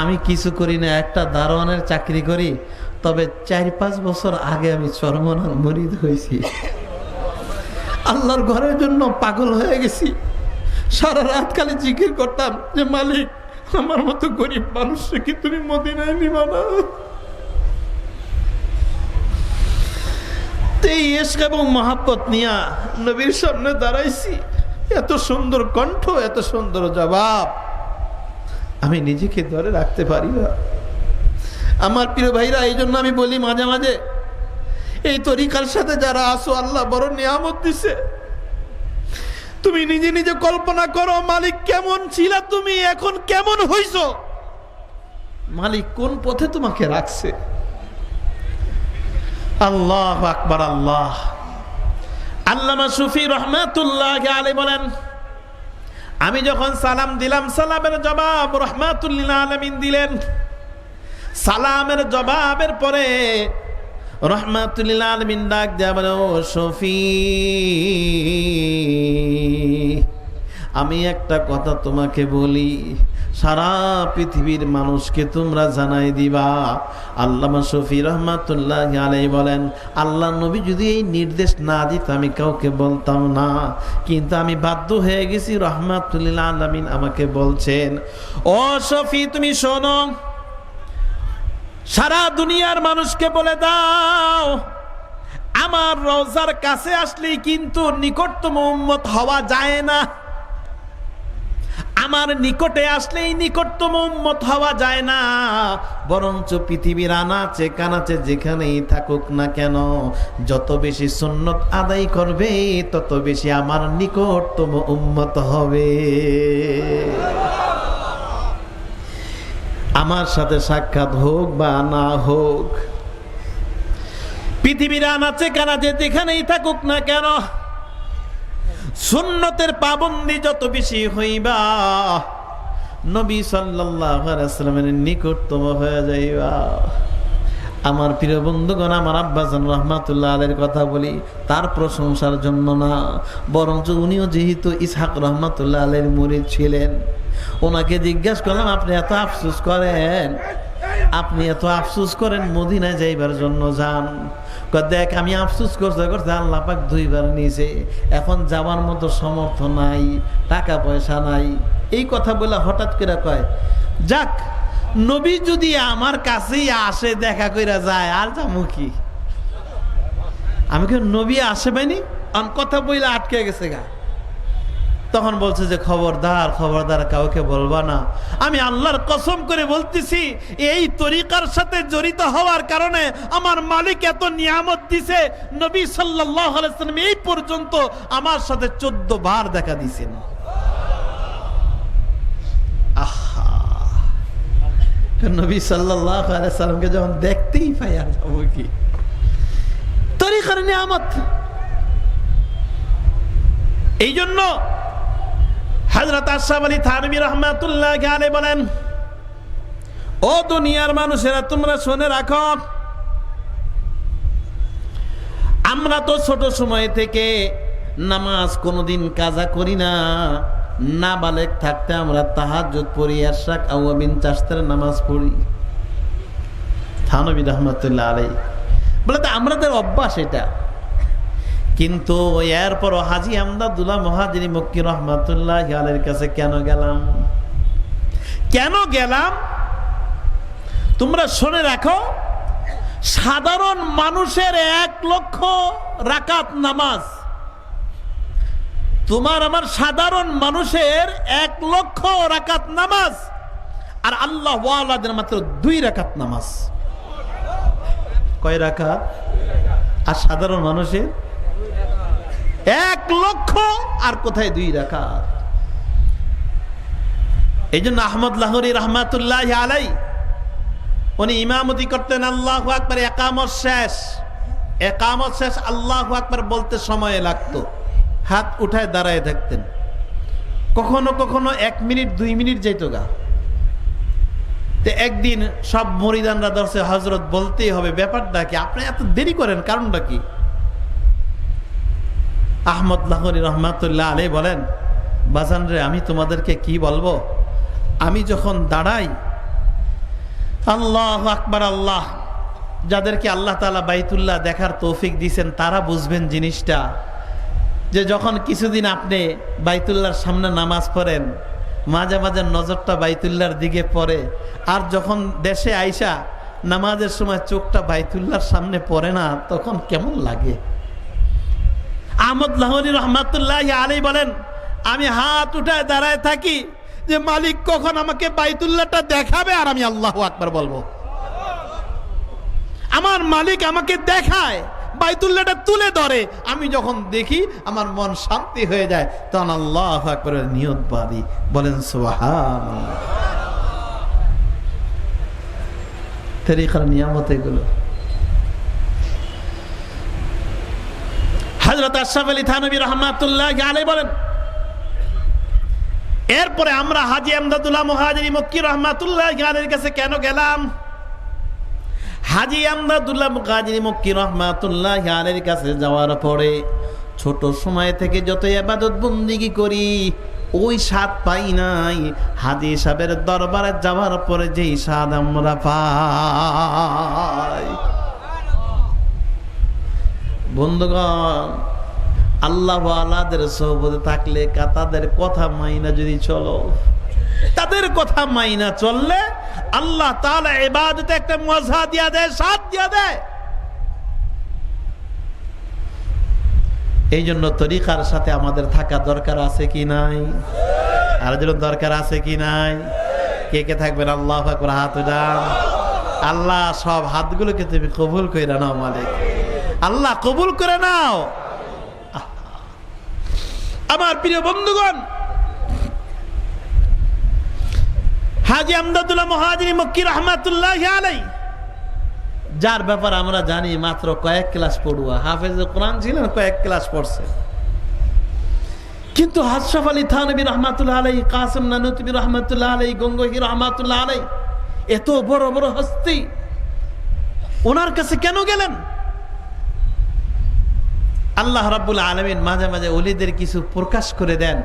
আমি কিছু করি না, একটা দারোয়ানের চাকরি করি, তবে 4-5 বছর আগে আমি চরমনার মুরিদ হয়েছি, আল্লাহর ঘরের জন্য পাগল হয়ে গেছি, সারা রাত খালি জিকির করতাম যে মালিক আমার মতো গরিব মানুষকে কি তুমি মদিনায় নিবা না? এই ইশক এবং মহাব্বত নিয়া নবীর সামনে দাঁড়াইছি, এত সুন্দর কণ্ঠ, এত সুন্দর জবাব, আমি নিজেকে ধরে রাখতে পারি না। আমার প্রিয় ভাইরা, এই জন্য আমি বলি মাঝে মাঝে, এই তরিকার সাথে যারা আসো, আল্লাহ বড় নিয়ামত দিছে। তুমি নিজে নিজে কল্পনা করো, মালিক কেমন ছিলা তুমি, এখন কেমন হইছো, মালিক কোন পথে তোমাকে রাখছে। আল্লাহু আকবার। আল্লাহ আল্লামা শফি রহমাতুল্লাহি আলাইহি বলেন, আমি যখন সালাম দিলাম, সালামের জবাব রহমাতুল লিল আলামিন দিলেন। সালামের জবাবের পরে রহমাতুল লিল আলামিন ডাক দেয়া বলে, ও শফি, আমি একটা কথা তোমাকে বলি, সারা পৃথিবীর মানুষকে তোমরা জানাই দিবা। আল্লামা শফি রহমাতুল্লাহি আলাইহি বলেন, আল্লাহ নবী যদি এই নির্দেশ না দিত আমি কাউকে বলতাম না, কিন্তু আমি বাধ্য হয়ে গেছি, রহমাতুল লিল আলামিন আমাকে বলছেন। ও শফি, তুমি শোনো, সারা দুনিয়ার মানুষকে বলে দাও, আমার রওজার কাছে আসলেই কিন্তু নিকটতম উম্মত হওয়া যায় না, আমার নিকটে আসলেই নিকটতম উম্মত হওয়া যায় না, বরঞ্চ পৃথিবীর আনাচে কানাচে যেখানেই থাকুক না কেন, যত বেশি সুন্নত আদায় করবে তত বেশি আমার নিকটতম উম্মত হবে। আমার সাথে সাক্ষাৎ হোক বা না হোক, পৃথিবীর আনাচে কানাচে যেখানেই থাকুক না কেন, সুন্নতের পাবন্দি যত বেশি হইবা, নবী সাল্লাল্লাহু আলাইহি ওয়াসাল্লামের নিকটতম হয়ে যাইবা। আমার প্রিয় বন্ধুগণ, আমার আব্বাজান রহমাতুল্লাহ আলাইহির কথা বলি, তার প্রশংসার জন্য না, বরঞ্চ উনিও যেহেতু ইসহাক রহমাতুল্লাহ আলাইহির মুরিদ ছিলেন, ওনাকে জিজ্ঞাসা করলাম, আপনি এত আফসোস করেন, আপনি এত আফসোস করেন মদিনায় যাইবার জন্য যান। দেখ আমি আফসোস করতে করতে আল্লাহ পাক 2 বার নিয়েছে, এখন যাওয়ার মতো সামর্থ্য নাই, টাকা পয়সা নাই। এই কথা বলে হঠাৎ করে কয়, যাক নবী যদি আমার কাছেই আসে দেখা কইরা যায় আর যাবো কি। আমি কি নবী আসে পাইনি, কথা বইলে আটকে গেছে গা। তখন বলছে যে খবরদার খবরদার কাউকে বলবা না, আমি আল্লাহর কসম করে বলতেছি এই তরিকার সাথে জড়িত হওয়ার কারণে আমার মালিক এত নিয়ামত দিছে, নবী সাল্লাল্লাহু আলাইহি ওয়াসাল্লাম এই পর্যন্ত আমার সাথে 14 বার দেখা দিয়েছেন। আহা, নবী সাল্লাল্লাহু আলাইহি ওয়াসাল্লামকে যখন দেখতেই পাই আর যাবো কি। তরিকার নিয়ামত। এই জন্য হযরত আশরাফ আলী থানভী রাহমাতুল্লাহি আলাইহি বলেন, ও দুনিয়ার মানুষেরা তোমরা শুনে রাখো, আমরা তো ছোট সময় থেকে নামাজ কোনোদিন কাজা করি না। নাবালেগ থাকতে আমরা তাহাজ্জুদ পড়ি, ইশরাক আওয়াবিন চাষতের নামাজ পড়ি। থানভী রাহমাতুল্লাহি আলাইহি বলে তো আমাদের অভ্যাস এটা। কিন্তু এরপরও হাজী আমদাদুল্লাহ মুহাজিরি মক্কি রহমাতুল্লাহি আলাইহির কাছে কেন গেলাম তোমরা শুনে রাখো, সাধারণ মানুষের 1 লক্ষ রাকাত নামাজ, তোমার আমার সাধারণ মানুষের 1 লক্ষ রাকাত নামাজ, আর আল্লাহ ওয়ালাদের মাত্র 2 রাকাত নামাজ। কয় রাকাত? আর সাধারণ মানুষের 1 লক্ষ, আর কোথায় 2 রাকাত। এই জন্য আহমদ লাহোরী রহমাতুল্লাহি আলাইহি উনি ইমামতি করতেন, আল্লাহু আকবার একামত শেষ আল্লাহু আকবার বলতে সময় লাগতো, হাত উঠায় দাঁড়ায় থাকতেন। কখনো কখনো 1 মিনিট 2 মিনিট যাইতো গা। তো একদিন সব মুরিদানরা ধরছে, হযরত বলতেই হবে, ব্যাপারটা কি, আপনি এত দেরি করেন কারণটা কি? আহমদ লাহোরী রহমাতুল্লাহ আলাইহি বলেন, বাজান রে আমি তোমাদেরকে কি বলবো, আমি যখন দাঁড়াই আল্লাহু আকবার, আল্লাহ যাদেরকে আল্লাহ তাআলা বাইতুল্লাহ দেখার তৌফিক দিয়েছেন তারা বুঝবেন জিনিসটা, যে যখন কিছুদিন আপনি বাইতুল্লাহর সামনে নামাজ পড়েন, মাঝে মাঝে নজরটা বাইতুল্লাহর দিকে পড়ে, আর যখন দেশে আইসা নামাজের সময় চোখটা বাইতুল্লাহর সামনে পড়ে না, তখন কেমন লাগে। আহমদ লাহোরী রহমাতুল্লাহি আলাইহি বলেন, আমি হাত উঠায় দাঁড়ায় থাকি যে মালিক কখন আমাকে বাইতুল্লাহটা দেখাবে আর আমি আল্লাহু আকবার বলবো। আমার মালিক আমাকে দেখায়, বাইতুল্লাহটা তুলে ধরে, আমি যখন দেখি আমার মন শান্তি হয়ে যায়, তখন আল্লাহু আকবারের নিয়ত বাঁধি। বলেন সুবহানাল্লাহ। তরিকার নিয়ামত এগুলো। হযরত আশরাফ আলী থানভী রাহমাতুল্লাহি আলাইহি বলেন, এরপরে আমরা হাজী আমদাদুল্লাহ মুহাজিরি মক্কি রহমাতুল্লাহি আলাইহির কাছে কেন গেলাম? হাজী আমদাদুল্লাহ মুহাজিরি মক্কি রহমাতুল্লাহি আলাইহির কাছে যাওয়ার পরে ছোট সময় থেকে যত ইবাদত বন্দেগী করি ওই স্বাদ পাই নাই, হাজী সাহেবের দরবারে যাওয়ার পরে যেই স্বাদ আমরা পাই। বন্ধুগণ, আল্লাহ ওয়ালাদের সোহবতে থাকলে, তাদের কথা মাইনা যদি চলো, তাদের কথা মাইনা চললে আল্লাহ তাআলা ইবাদতে একটা মজা দিয়া দেয়, স্বাদ দিয়া দেয়। এই জন্য তরিকার সাথে আমাদের থাকা দরকার আছে কি নাই? আর যেন দরকার আছে কি নাই? কে কে থাকবেন? আল্লাহু আকবার, হাত উঠান। আল্লাহ সব হাতগুলোকে তুমি কবুল করে নাও মালিক, আল্লাহ কবুল করে নাও। আমার প্রিয় বন্ধুগণ, হাজী আমদাদুল্লাহ মুহাজিরি মক্কি রহমাতুল্লাহি আলাইহি, যার ব্যাপার আমরা জানি মাত্র কয়েক ক্লাস পড়ুয়া, হাফেজে কোরআন ছিলেন, কয়েক ক্লাস পড়ছে। কিন্তু আশরাফ আলী থানভী রহমাতুল্লাহ আলাইহি, কাসিম নানুতুবি রহমাতুল্লাহ আলাইহি, গঙ্গোহী রহমাতুল্লাহ আলাইহি, এত বড় বড় হস্তি, ওনার কাছে কেন গেলেন? আল্লাহ রাব্বুল আলামিন মাঝে মাঝে ওলিদের কিছু প্রকাশ করে দেন।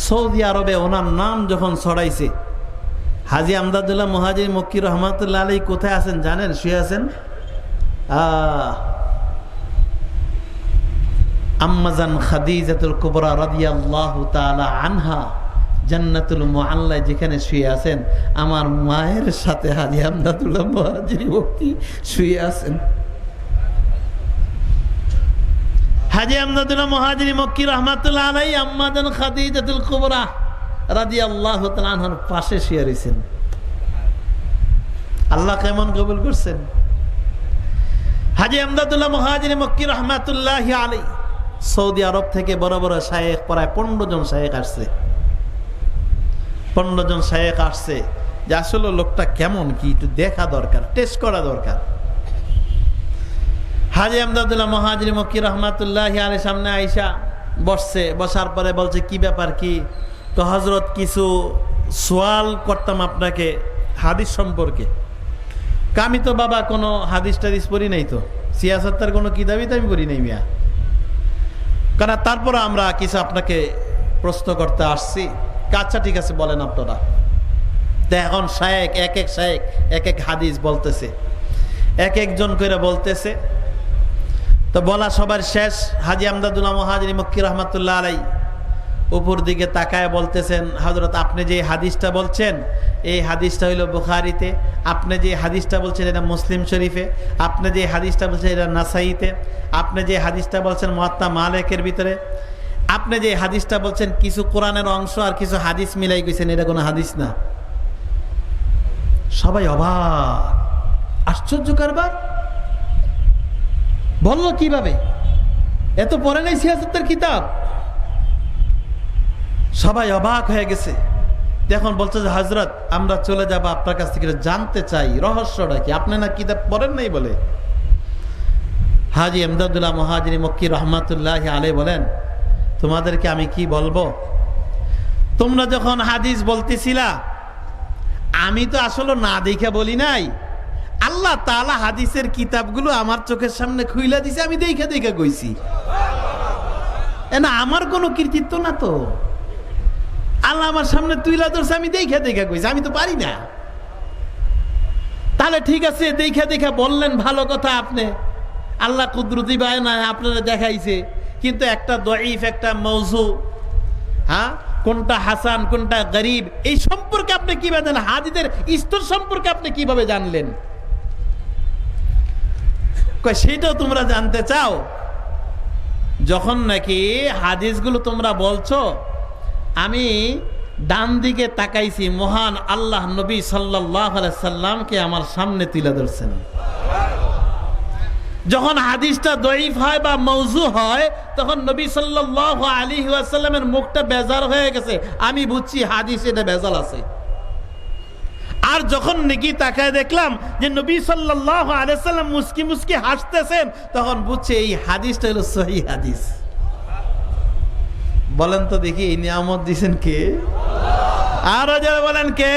সৌদি আরবে ওনার নাম যখন ছড়াইছে, হাজী আমদাদুল্লাহ মুহাজির মক্কি রহমাতুল্লাহ আলাইহি কোথায় আছেন জানেন? শুয়ে আছেন আম্মাজান খাদিজাতুল কুবরা রাদিয়াল্লাহু তাআলা আনহা জান্নাতুল মুআল্লায় যেখানে শুয়ে আছেন, আমার মায়ের সাথে হাজী আমদাদুল্লাহ মুহাজির মক্কি শুয়ে আছেন। হাজী আমদাদুল্লাহ মুহাজির মক্কি রহমাতুল্লাহ আলাইহি আম্মাজান খাদিজাতুল কুবরা রাদিয়াল্লাহু তাআলা আনহার পাশে শুয়ে রয়েছেন। আল্লাহ কেমন কবুল করছেন। হাজী আমদাদুল্লাহ মুহাজির মক্কি রহমাতুল্লাহি আলাইহি সৌদি আরব থেকে বড় বড় শায়েখ, প্রায় 15 জন শায়েখ আসছে। 15 জন শায়েখ আসছে যে আসলে লোকটা কেমন কি একটু দেখা দরকার, টেস্ট করা দরকার। হাজী আমদাদুল্লাহ মুহাজির মক্কি রহমাতুল্লাহি আলাইহি সামনে আয়েশা বসছে, বসার পরে বলছে কি ব্যাপার কি? তো হযরত কিছু সওয়াল করতাম আপনাকে হাদিস সম্পর্কে। আমি তো বাবা কোনো হাদিস টাদিস পড়ি নাই, তো সিয়াসতের কোনো কিতাবই তো আমি পড়ি নাই মিয়া, কারণ তারপর আমরা কিছু আপনাকে প্রশ্ন করতে আসছি। আচ্ছা ঠিক আছে বলেন আপনারা। তো এখন শায়েখ এক এক শায়েখ এক এক হাদিস বলতেছে, এক একজন করে বলতেছে। তো বলা সবার শেষ হাজী আমদাদুল্লাহ মুহাজির মক্কি রহমাতুল্লাহ আলাইহি উপর দিকে তাকায় বলতেছেন, হযরত আপনি যে হাদিসটা বলছেন এই হাদিসটা হইল বুখারীতে, আপনি যে হাদিসটা বলছেন এটা মুসলিম শরীফে, আপনি যে হাদিসটা বলছেন এটা নাসাইতে, আপনি যে হাদিসটা বলছেন মুয়াত্তা মালিকের ভিতরে, আপনি যে হাদিসটা বলছেন কিছু কোরআনের অংশ আর কিছু হাদিস মিলাই গেছেন, এটা কোনো হাদিস না। সবাই অবাক, আশ্চর্য কারবার, বললো কিভাবে? এত পড়ে নাই সিয়াসতের কিতাব। সবাই অবাক হয়ে গেছে। এখন বলছে যে হযরত আমরা চলে যাব আপনার কাছ থেকে, জানতে চাই রহস্যটা কি, আপনি না কিতাব পড়েন নাই বলে। হাজী আমদাদুল্লাহ মুহাজির মক্কি রহমাতুল্লাহি আলাইহি বলেন, তোমাদেরকে আমি কি বলবো? তোমরা যখন হাদিস বলতেছিলা আমি তো আসলে না দেখে বলি নাই, আল্লাহ তাআলা হাদিসের কিতাবগুলো আমার চোখের সামনে খুইলা দিছে, আমি দেখে দেখে কইছি। না আমার কোনো কৃতিত্ব না, তো আল্লাহ আমার সামনে তুইলা ধরছে, আমি দেখে দেখে কইছি, আমি তো পারি না। তাহলে ঠিক আছে দেখে দেখে বললেন, ভালো কথা, আপনি আল্লাহ কুদরতি বায়না আপনারা দেখাইছে, কিন্তু একটা দঈফ একটা মওযু, হ্যাঁ কোনটা হাসান কোনটা গরীব এই সম্পর্কে আপনি কিভাবে জানেন? হাদিসের স্তর সম্পর্কে আপনি কিভাবে জানলেন? কই সেটাও তোমরা জানতে চাও? যখন নাকি হাদিসগুলো তোমরা বলছো, আমি ডান দিকে তাকাইছি, মহান আল্লাহ নবী সাল্লাল্লাহু আলাইহি সাল্লামকে আমার সামনে তুলে ধরছেন। যখন হাদিসটা দঈফ হয় বা মওযু হয়, তখন নবী সাল্লাল্লাহু আলাইহি ওয়াসাল্লামের মুখটা বেজার হয়ে গেছে, আমি বুঝছি হাদিসে এটা বেজাল আছে। আর যখন নাকি তাকায় দেখলাম যে নবী সাল্লাল্লাহু আলাইহি ওয়াসাল্লাম মুস্কি মুস্কি হাসতেছেন, তখন বুঝছি এই হাদিসটা হলো সহিহ হাদিস। বলেন তো দেখি এই নিয়ামত দিয়েছেন কে? আরো যারা বলেন কে?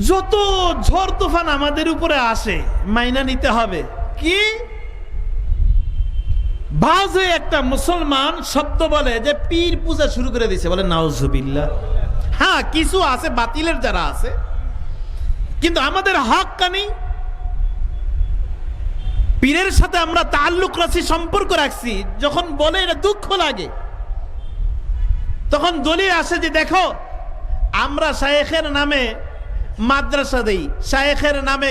যত ঝড় তুফান আমাদের উপরে আসে মাইনা নিতে হবে। কি বাজে একটা মুসলমান শব্দ বলে যে পীর পূজা শুরু করে দিয়েছে, বলে নাউজুবিল্লাহ। হ্যাঁ কিছু আছে বাতিলের যারা আছে, কিন্তু আমাদের হক কানি পীরের সাথে আমরা তাল্লুক রাখছি, সম্পর্ক রাখছি। যখন বলে এটা দুঃখ লাগে, তখন দলিল আসে যে দেখো আমরা শায়েখের নামে মাদ্রাসা দেই, শায়েখের নামে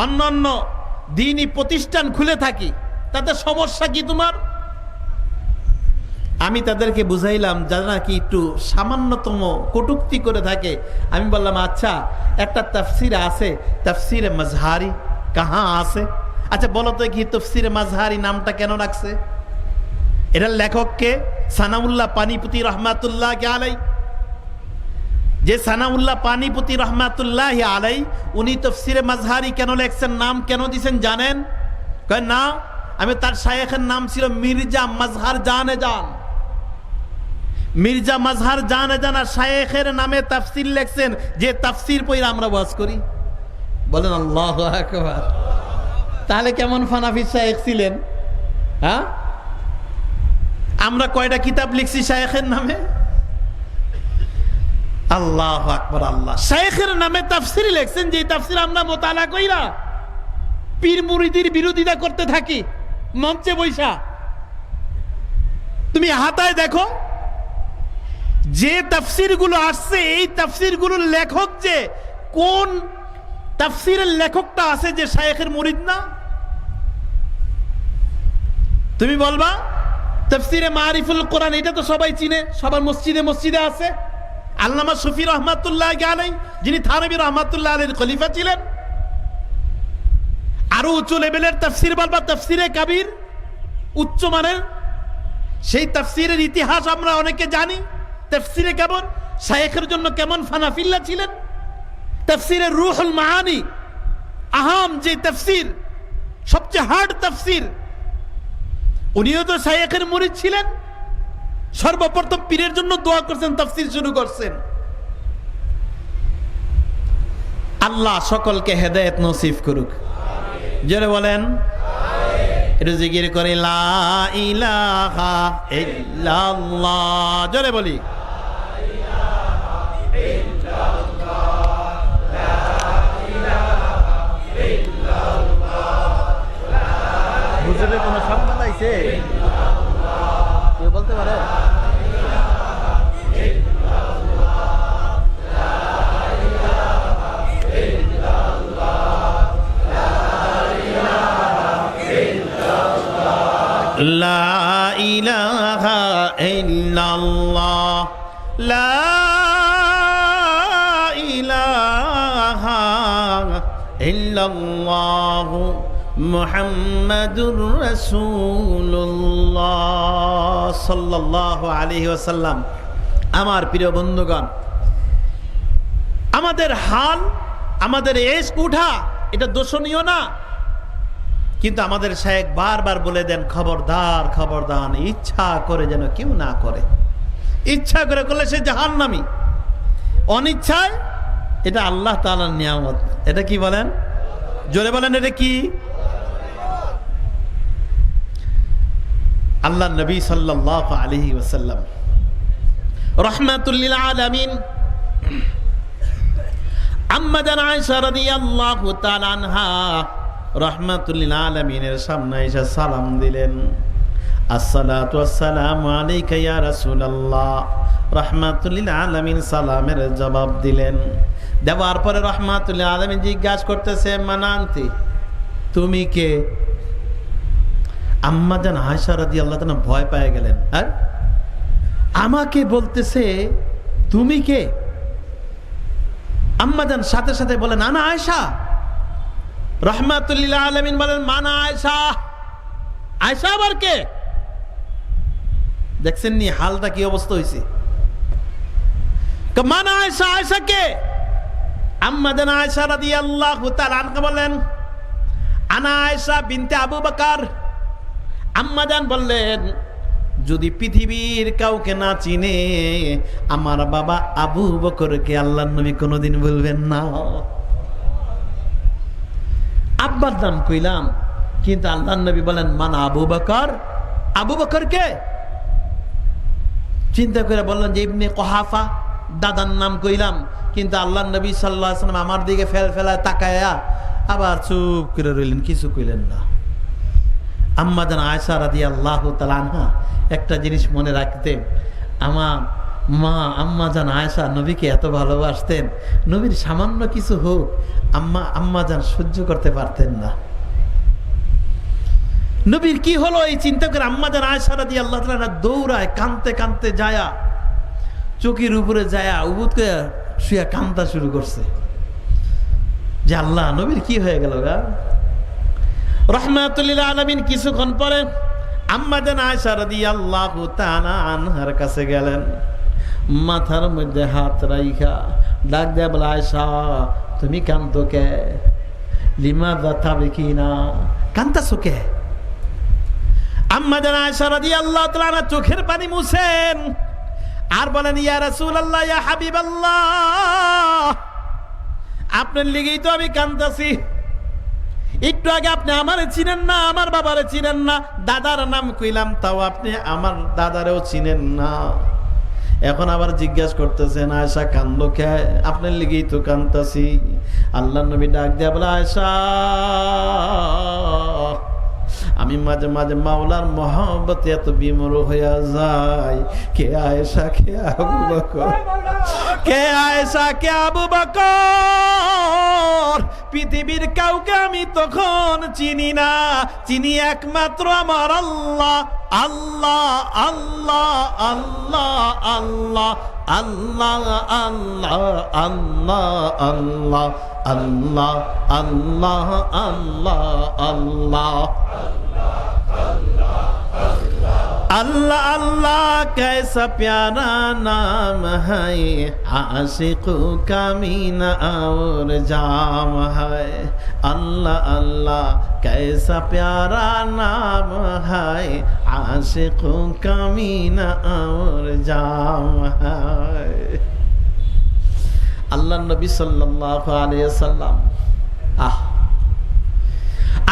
অন্যান্য দ্বীনি প্রতিষ্ঠান খুলে থাকি, তাতে সমস্যা কি তোমার? আমি তাদেরকে বুঝাইলাম যারা কি একটু সামান্যতম কটূক্তি করে থাকে। আমি বললাম আচ্ছা একটা তাফসির আছে, তাফসিরে মাজহারি কাহা আছে? আচ্ছা বলো তো কি তাফসিরে মাজহারি নামটা কেন রাখছে? এটার লেখককে সানাউল্লাহ পানিপতি রহমাতুল্লাহ আলাইহি। যে সানাউল্লাহ পানিপতি রহমাতুল্লাহ আলাইহি উনি তাফসিরে মাজহারি কেন লেখছেন, নাম কেন দিয়েছেন জানেন? কয় না, আমি তার শায়েখের নাম ছিল মির্জা মাজহার জানে জান। মির্জা মাজহার জানে জান আর শায়েখের নামে তাফসির লেখছেন, যে তাফসির পড়ে আমরা ওয়াজ করি। বলেন আল্লাহু আকবার। তাহলে কেমন ফানাফি শায়েখ ছিলেন? হ্যাঁ আমরা কয়টা কিতাব লিখছি শায়েখের নামে? আল্লাহু আকবার। আল্লাহ শায়েখের নামে তাফসীর লিখছেন, যে তাফসীর আমরা মোতালা কইরা পীর মুরিদির বিরোধিতা করতে থাকি মঞ্চে বৈশা। তুমি হাতায় দেখো যে তাফসীর গুলো আসছে, এই তাফসীর গুলোর লেখক যে কোন তাফসীরের লেখকটা আছে যে শায়েখের মুরিদ না? তুমি বলবা তাফসীরে মারিফুল কোরআন, এটা তো সবাই চিনে, সবার মসজিদে মসজিদে আছে। আল্লামা শফি রহমাতুল্লাহ আলাইহি, যিনি থানভী রহমাতুল্লাহ আলাইহির খলিফা ছিলেন। আরো উচ্চ লেভেলের তাফসীর বলবা তাফসীরে কাবীর, উচ্চ মানের সেই তাফসীরের ইতিহাস আমরা অনেকে জানি। তাফসীরে কেমন শায়েখের জন্য কেমন ফানাফিল্লা ছিলেন। তাফসীরে রুহুল মাআনি, আহাম যে তাফসীর, সবচেয়ে হার্ড তাফসীর, উনিও তো শায়েখের মুরিদ ছিলেন। সর্বপ্রথম পীরের জন্য দোয়া করছেন, তাফসীর শুরু করছেন। আল্লাহ সকলকে হেদায়েত নসিব করুক। জোরে বলেন একটু জিকির করে লা ইলাহা ইল্লাল্লাহ। জোরে বলি বুঝলে কোনো শব্দ আইছে কেউ বলতে পারে? লা ইলাহা ইল্লাল্লাহ, লা ইলাহা ইল্লাল্লাহ মুহাম্মাদুর রাসূলুল্লাহ সাল্লাল্লাহু আলাইহি ওয়াসাল্লাম। আমার প্রিয় বন্ধুগণ, আমাদের হাল, আমাদের এশ উঠা এটা দোষণীয় না, কিন্তু আমাদের শায়েখ বারবার বলে দেন খবরদার খবরদার, ইচ্ছা করে যেন কেউ না করে। ইচ্ছা করে করলে সে জাহান্নামী, অনিচ্ছায় এটা আল্লাহ তাআলার নিয়ামত। এটা কি বলেন? জোরে বলেন এটা কি? আল্লাহ নবী সাল্লাল্লাহু আলাইহি ওয়াসাল্লাম রাহমাতুল লিল আলামিন আম্মা জান আয়েশা রাদিয়াল্লাহু তাআলা আনহা রাহমাতুল লিল আলামিনের সামনে এসে সালাম দিলেন। আসসালাতু ওয়াসসালামু আলাইকা ইয়া রাসূলুল্লাহ। রাহমাতুল লিল আলামিন সালামের জবাব দিলেন। দেওয়ার পরে রাহমাতুল লিল আলামিন জিজ্ঞাসা করতেছে, মানান্তি, তুমি কে? আম্মা জান আয়েশা রাদিয়াল্লাহু তাআলা ভয় পেয়ে গেলেন। আর আমাকে বলতেছে তুমি কে? আম্মা জান সাথে সাথে বলেন, আনা আয়েশা। রাহমাতুল লিল আলামিন বলেন, মানা আয়েশা। আয়েশা আবার কে? দেখছেন নি হালটা কি অবস্থা হয়েছে? মানা আয়েশা, আয়েশা কে? আম্মা জান আয়েশা রাদিয়াল্লাহু তাআলা আনহা বলেন, আনা আয়েশা বিনতে আবু বকর। আম্মা জান বললেন, যদি পৃথিবীর কাউকে না চিনে আমার বাবা আবু বকরকে আল্লাহর নবী কোনোদিন বলবেন না। আব্বার নাম কইলাম, কিন্তু আল্লাহর নবী বলেন মানা আবু বকর। আবু বকর কে? চিন্তা করে বললেন যে ইবনে কুহাফা, দাদার নাম কইলাম, কিন্তু আল্লাহর নবী সাল্লাল্লাহু আলাইহি ওয়াসাল্লাম আমার দিকে ফেলায় তাকায়া আবার চুপ করে রইলেন, কিছু কইলেন না। আম্মা জান আয়েশা রাদিয়াল্লাহু তাআলা আনহা একটা জিনিস মনে রাখতেন, আমার মা আম্মা জান আয়েশা নবীকে এত ভালোবাসতেন, নবীর সামান্য কিছু হোক আম্মা জান সহ্য করতে পারতেন না। নবীর কি হলো এই চিন্তা করে আম্মা জান আয়েশা রাদিয়াল্লাহু তাআলা দৌড়ায়, কাঁদতে কাঁদতে যায়া চকির উপরে যায়া উবুদকে শুয়া কান্দা শুরু করছে যে আল্লাহ নবীর কি হয়ে গেল গা। রাহমাতুল লিল আলামিন কিছুক্ষণ পরে আম্মা জান আয়েশা রাদিয়াল্লাহু তাআলা আনহার কাছে গেলেন, মাথার মধ্যে হাত রাইখা ডাক দেয়া বলে, আয়েশা তুমি কাঁদো কে? লিমাযা তাবকিনা, কাঁদতাছো কে? আম্মা জান আয়েশা রাদিয়াল্লাহু তাআলা চোখের পানি মুছেন আর বলেন, ইয়া রাসূলুল্লাহ, ইয়া হাবিবাল্লাহ, আপনার লিগেই তো আমি কাঁদতাছি। একটু আগে আপনি আমারে চিনেন না, আমার বাবারে চিনেন না, দাদার নাম কইলাম তাও আপনি আমার দাদারেও চিনেন না। এখন আবার জিজ্ঞাসা করতেছেন আয়েশা কান্দো কে? আপনার লিগেই তো কান্দতাছি। আল্লাহর নবী ডাক দিয়া বলে, আয়েশা আমি মাঝে মাঝে মাওলার মহব্বতে এত বিমর হইয়া যাই। কে আয়েশা, কে আবু বকর, কে আয়েশা, কে আবু বকর? পৃথিবীর কাউকে আমি তখন চিনি না, চিনি একমাত্র আমার আল্লাহ। আল্লাহ আল্লাহ আল্লাহ আল্লাহ আল্লাহ আল্লাহ আল্লাহ আল্লাহ আল্লাহ আল্লাহ আল্লাহ अल्लाह अल्लाह कैसा प्यारा नाम है, आशिकों का मीना और जाम है। अल्लाह अल्लाह कैसा प्यारा नाम है, आशिकों का मीना और जाम है। अल्लाह नबी सल्लल्लाहु अलैहि वसल्लम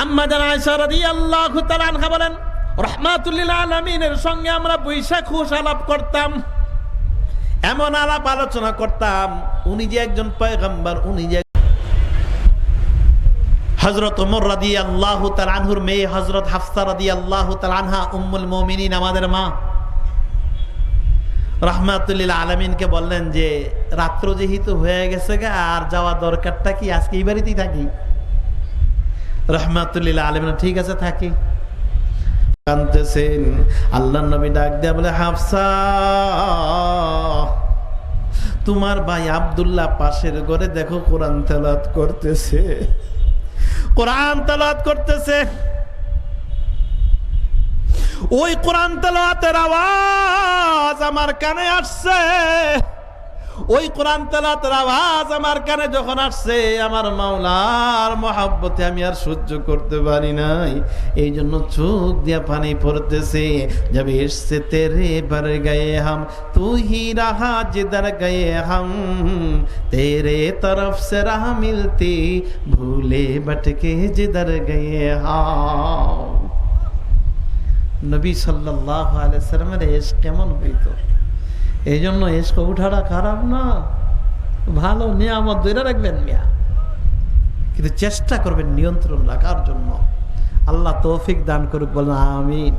আম্মা জান আয়েশা রাদিয়াল্লাহু তাআলা আনহা বলেন, রহমাতুল্লিল আলামিনের সঙ্গে আমরা বৈশা খুশ আলাপ করতাম, এমন আলাপ আলোচনা করতাম। উনি যে একজন পয়গম্বর, উনি যে হযরত ওমর রাদিয়াল্লাহু তাআলা আনহুর মেয়ে হযরত হাফসা রাদিয়াল্লাহু তাআলা আনহা উম্মুল মুমিনিন, আমাদের মা, রহমাতুল্লিল আলামিনকে বললেন যে রাত্র যেহেতু হয়ে গেছে গা, আর যাওয়া দরকারটা কি, আজকে এই বাড়িতেই থাকি। রহমাতুল্লিল আলামিন ঠিক আছে থাকি। কাঁদতেছেন। আল্লাহর নবী ডাক দেয়া বলে, হাফসা তোমার ভাই আব্দুল্লাহ পাশের ঘরে দেখো কোরআন তেলাওয়াত করতেছে, কোরআন তেলাওয়াত করতেছে। ওই কোরআন তেলাওয়াতের আওয়াজ আমার কানে আসছে। ওই কোরআন তেলাওয়াতের আওয়াজ আমার কানে যখন আসছে, আমার মাওলার মহব্বতে আমি আর সহ্য করতে পারি নাই, এই জন্য চোখ দিয়া পানি পড়তেছে। জব ইশকে তেরে বার গয়ে হাম, তু হি রাহা জিদার গয়ে হাম, তেরে তরফ সে রাহ মিলতি, ভুলে ভটকে জিদার গয়ে হাম। নবী সাল্লাল্লাহু আলাইহি ওয়াসাল্লামের ইশক কেমন হইতো! এই জন্য ইশক উঠাটা খারাপ না, ভালো নিয়ামত ধরে রাখবেন মিয়া, কিন্তু চেষ্টা করবেন নিয়ন্ত্রণ রাখার জন্য। আল্লাহ তৌফিক দান করুক, বলেন আমিন।